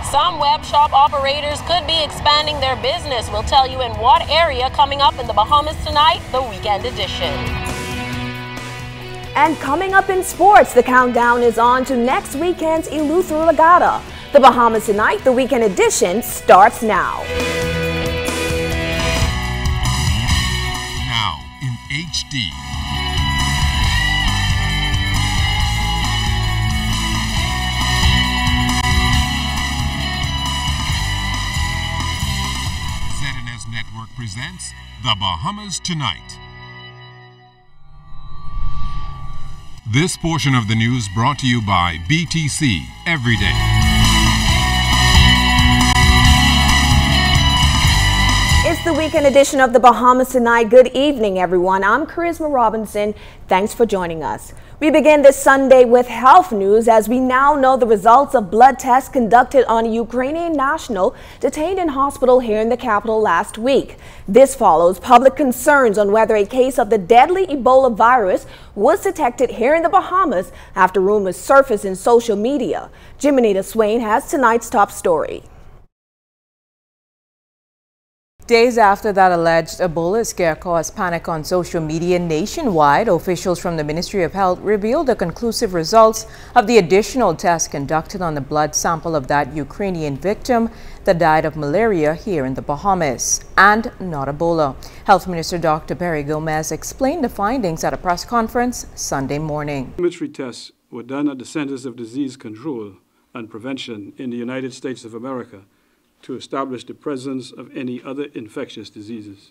Some web shop operators could be expanding their business. We'll tell you in what area coming up in the Bahamas tonight, the weekend edition. And coming up in sports, the countdown is on to next weekend's Eleuthero Regatta. The Bahamas tonight, the weekend edition starts now. Now in HD. Network presents The Bahamas Tonight. This portion of the news brought to you by BTC Every Day. It's the weekend edition of The Bahamas Tonight. Good evening, everyone. I'm Karissma Robinson. Thanks for joining us. We begin this Sunday with health news as we now know the results of blood tests conducted on a Ukrainian national detained in hospital here in the capital last week. This follows public concerns on whether a case of the deadly Ebola virus was detected here in the Bahamas after rumors surfaced in social media. Jimenita Swain has tonight's top story. Days after that alleged Ebola scare caused panic on social media nationwide, officials from the Ministry of Health revealed the conclusive results of the additional tests conducted on the blood sample of that Ukrainian victim that died of malaria here in the Bahamas, and not Ebola. Health Minister Dr. Perry Gomez explained the findings at a press conference Sunday morning. Laboratory tests were done at the Centers of Disease Control and Prevention in the United States of America to establish the presence of any other infectious diseases,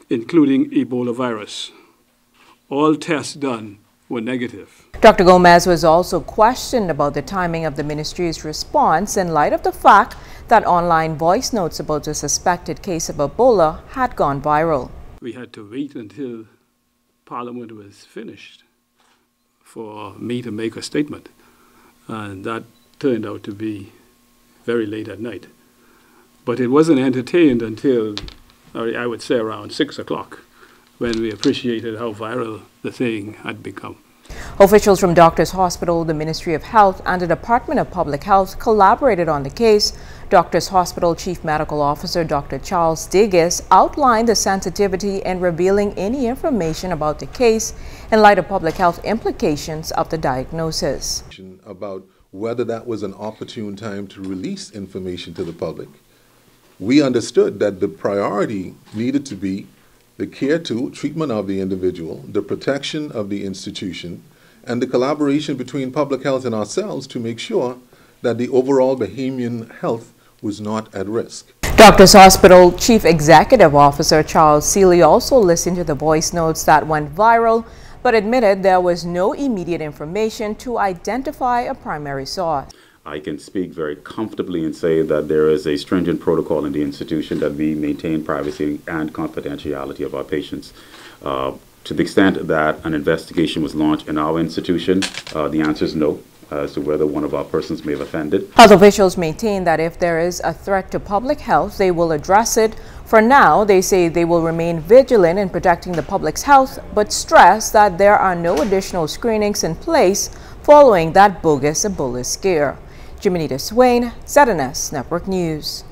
including Ebola virus. All tests done were negative. Dr. Gomez was also questioned about the timing of the ministry's response in light of the fact that online voice notes about the suspected case of Ebola had gone viral. We had to wait until Parliament was finished for me to make a statement, and that turned out to be very late at night. But it wasn't entertained until, I would say, around 6 o'clock, when we appreciated how viral the thing had become. Officials from Doctors Hospital, the Ministry of Health, and the Department of Public Health collaborated on the case. Doctors Hospital Chief Medical Officer Dr. Charles Diggis outlined the sensitivity in revealing any information about the case in light of public health implications of the diagnosis. About whether that was an opportune time to release information to the public. We understood that the priority needed to be the care to treatment of the individual, the protection of the institution, and the collaboration between public health and ourselves to make sure that the overall Bahamian health was not at risk. Doctors Hospital Chief Executive Officer Charles Seeley also listened to the voice notes that went viral, but admitted there was no immediate information to identify a primary source. I can speak very comfortably and say that there is a stringent protocol in the institution that we maintain privacy and confidentiality of our patients. To the extent that an investigation was launched in our institution, the answer is no, as to whether one of our persons may have offended. Health officials maintain that if there is a threat to public health, they will address it. For now, they say they will remain vigilant in protecting the public's health, but stress that there are no additional screenings in place following that bogus Ebola scare. Jimenita Swain, ZNS Network News.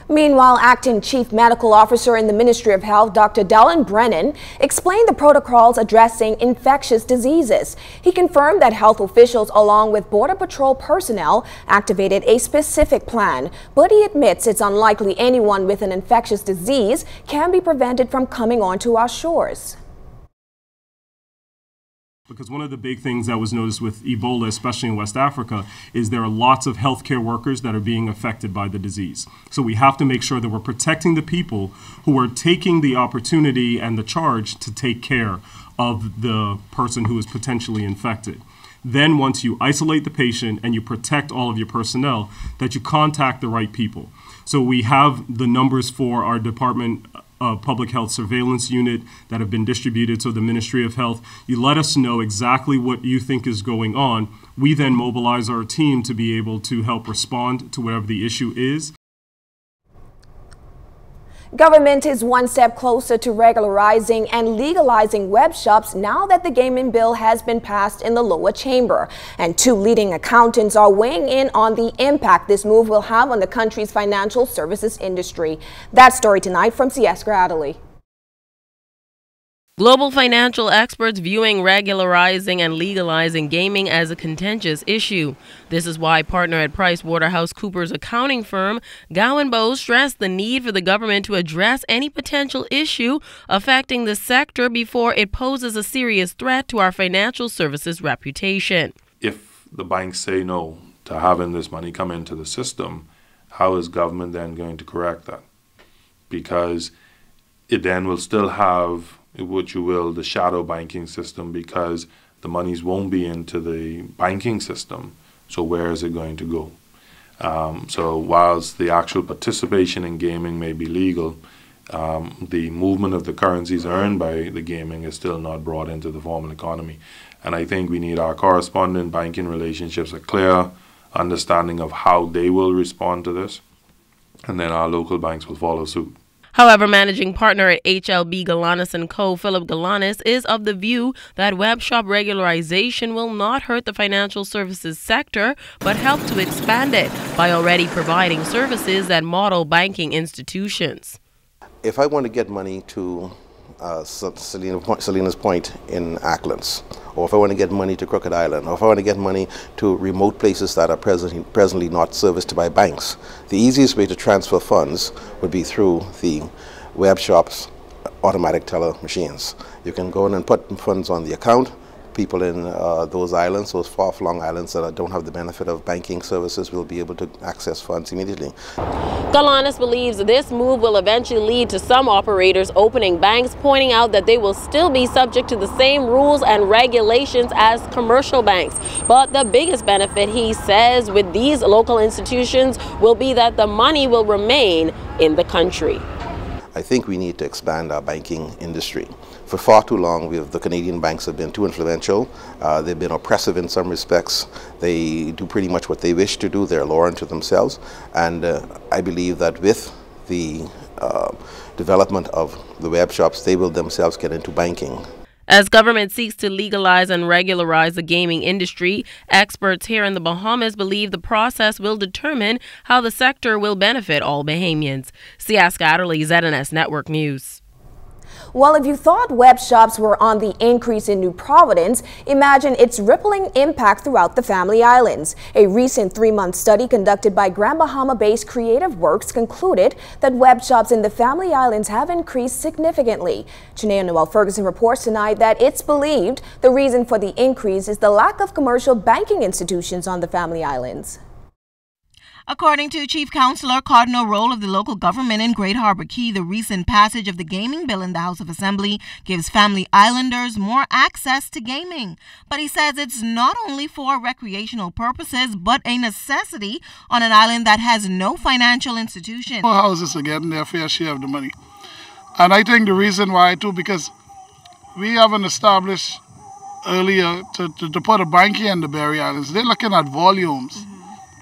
Meanwhile, Acting Chief Medical Officer in the Ministry of Health, Dr. Dylan Brennan, explained the protocols addressing infectious diseases. He confirmed that health officials, along with Border Patrol personnel, activated a specific plan, but he admits it's unlikely anyone with an infectious disease can be prevented from coming onto our shores. Because one of the big things that was noticed with Ebola, especially in West Africa, is there are lots of healthcare workers that are being affected by the disease. So we have to make sure that we're protecting the people who are taking the opportunity and the charge to take care of the person who is potentially infected. Then once you isolate the patient and you protect all of your personnel, that you contact the right people. So we have the numbers for our Department Public Health Surveillance Unit that have been distributed to the Ministry of Health. You let us know exactly what you think is going on. We then mobilize our team to be able to help respond to whatever the issue is. Government is one step closer to regularizing and legalizing web shops now that the gaming bill has been passed in the lower chamber. And two leading accountants are weighing in on the impact this move will have on the country's financial services industry. That story tonight from Scieska, Adderley. Global financial experts viewing regularizing and legalizing gaming as a contentious issue. This is why partner at PricewaterhouseCoopers accounting firm Gowan Bowe stressed the need for the government to address any potential issue affecting the sector before it poses a serious threat to our financial services reputation. If the banks say no to having this money come into the system, how is government then going to correct that? Because it then will still have, what you will, the shadow banking system, because the monies won't be into the banking system. So where is it going to go? So whilst the actual participation in gaming may be legal, the movement of the currencies earned by the gaming is still not brought into the formal economy. And I think we need our correspondent banking relationships, a clear understanding of how they will respond to this, and then our local banks will follow suit. However, managing partner at HLB Galanis & Co., Philip Galanis, is of the view that web shop regularization will not hurt the financial services sector, but help to expand it by already providing services at model banking institutions. If I want to get money to Selena's Point in Acklands, or if I want to get money to Crooked Island, or if I want to get money to remote places that are presently not serviced by banks, the easiest way to transfer funds would be through the web shops' automatic teller machines. You can go in and put funds on the account. People in those islands, those far-flung islands that don't have the benefit of banking services, will be able to access funds immediately. Galanis believes this move will eventually lead to some operators opening banks, pointing out that they will still be subject to the same rules and regulations as commercial banks. But the biggest benefit, he says, with these local institutions will be that the money will remain in the country. I think we need to expand our banking industry. For far too long, the Canadian banks have been too influential. They've been oppressive in some respects. They do pretty much what they wish to do. They're a law unto themselves. And I believe that with the development of the web shops, they will themselves get into banking. As government seeks to legalize and regularize the gaming industry, experts here in the Bahamas believe the process will determine how the sector will benefit all Bahamians. Scieska, Adderley, ZNS Network News. Well, if you thought web shops were on the increase in New Providence, imagine its rippling impact throughout the Family Islands. A recent 3-month study conducted by Grand Bahama-based Creative Works concluded that web shops in the Family Islands have increased significantly. Genea Noel-Ferguson reports tonight that it's believed the reason for the increase is the lack of commercial banking institutions on the Family Islands. According to Chief Councillor Cardinal Rolle of the local government in Great Harbour Key, the recent passage of the gaming bill in the House of Assembly gives Family Islanders more access to gaming. But he says it's not only for recreational purposes, but a necessity on an island that has no financial institution. More houses are getting their fair share of the money. And I think the reason why too, because we haven't established earlier to put a bank here in the Berry Islands. They're looking at volumes.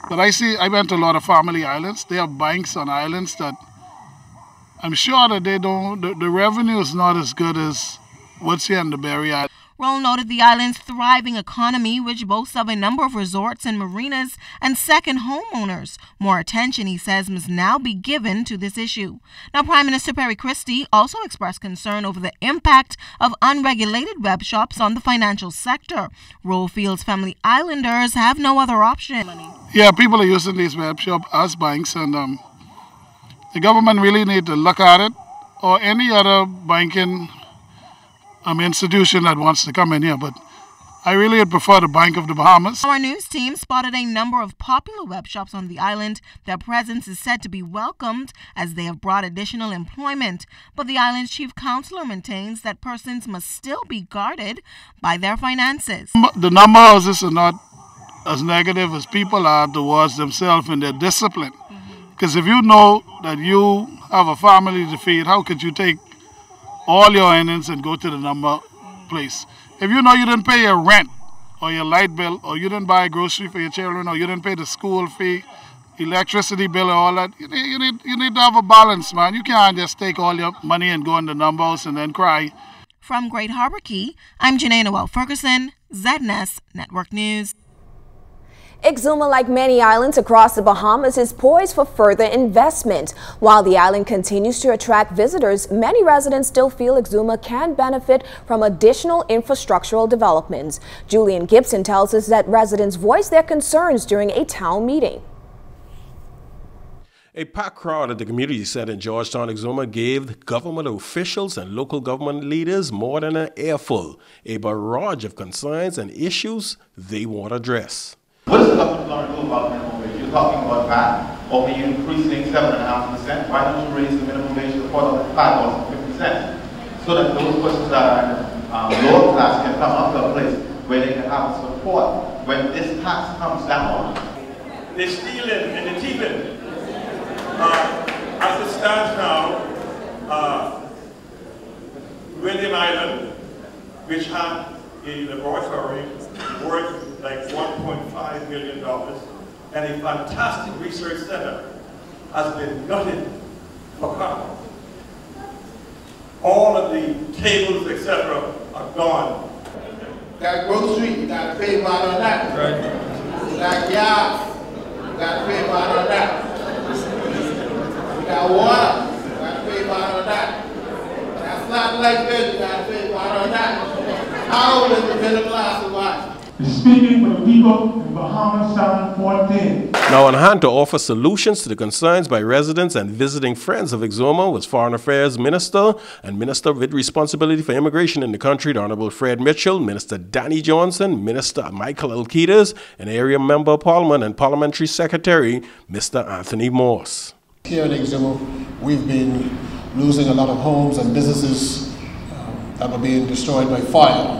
But I went to a lot of family islands. They have banks on islands that I'm sure that they don't, the revenue is not as good as what's here in the Berry Islands. Rolle noted the island's thriving economy, which boasts of a number of resorts and marinas and second homeowners. More attention, he says, must now be given to this issue. Now, Prime Minister Perry Christie also expressed concern over the impact of unregulated web shops on the financial sector. Rolle feels Family Islanders have no other option. Yeah, people are using these web shops as banks, and the government really need to look at it, or any other banking institution that wants to come in here, but I really would prefer the Bank of the Bahamas. Our news team spotted a number of popular web shops on the island. Their presence is said to be welcomed as they have brought additional employment. But the island's chief councillor maintains that persons must still be guarded by their finances. The number of houses are not as negative as people are towards themselves and their discipline. Because if you know that you have a family to feed, how could you take all your earnings and go to the number place? If you know you didn't pay your rent or your light bill, or you didn't buy a grocery for your children, or you didn't pay the school fee, electricity bill and all that. You need to have a balance, man. You can't just take all your money and go in the numbers and then cry. From Great Harbor Key, I'm Genea Noel-Ferguson, ZNS Network News. Exuma, like many islands across the Bahamas, is poised for further investment. While the island continues to attract visitors, many residents still feel Exuma can benefit from additional infrastructural developments. Julian Gibson tells us that residents voiced their concerns during a town meeting. A packed crowd at the community center in Georgetown, Exuma, gave government officials and local government leaders more than an earful, a barrage of concerns and issues they want addressed. What is the government going to do about minimum wage? You're talking about that, or when you're increasing 7.5%, why don't you raise the minimum wage to $4.50 so that those persons that are lower class can come up to a place where they can have support when this tax comes down? They're stealing and they're thieving. As it stands now, William Island, which had a laboratory worth like $1.5 million and a fantastic research center, has been gutted for copper. All of the tables, etc., are gone. Got grocery, you got to pay about on that. Right. You got gas, you got to pay about on that. You got water, you got to pay about on that. That's not like this, you got to pay about on that. How will the middle class survive? Speaking for the people in Bahamas, 714. Now on hand to offer solutions to the concerns by residents and visiting friends of Exuma was Foreign Affairs Minister and Minister with responsibility for immigration in the country, the Honorable Fred Mitchell, Minister Danny Johnson, Minister Michael Alquitas, and Area Member of Parliament and Parliamentary Secretary, Mr. Anthony Morse. Here in Exuma, we've been losing a lot of homes and businesses that were being destroyed by fire.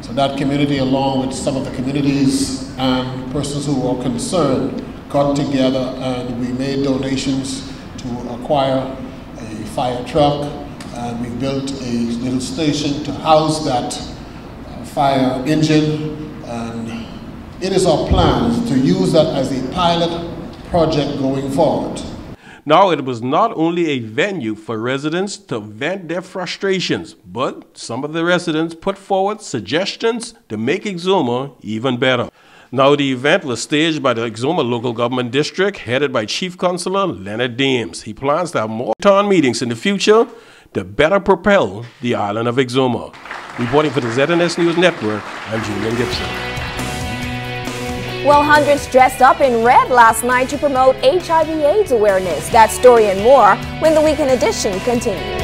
So that community, along with some of the communities and persons who were concerned, got together and we made donations to acquire a fire truck, and we built a little station to house that fire engine, and it is our plan to use that as a pilot project going forward. Now, it was not only a venue for residents to vent their frustrations, but some of the residents put forward suggestions to make Exuma even better. Now, the event was staged by the Exuma Local Government District, headed by Chief Councillor Leonard Dames. He plans to have more town meetings in the future to better propel the island of Exuma. Reporting for the ZNS News Network, I'm Julian Gibson. Well, hundreds dressed up in red last night to promote HIV/AIDS awareness. That story and more when the Weekend Edition continues.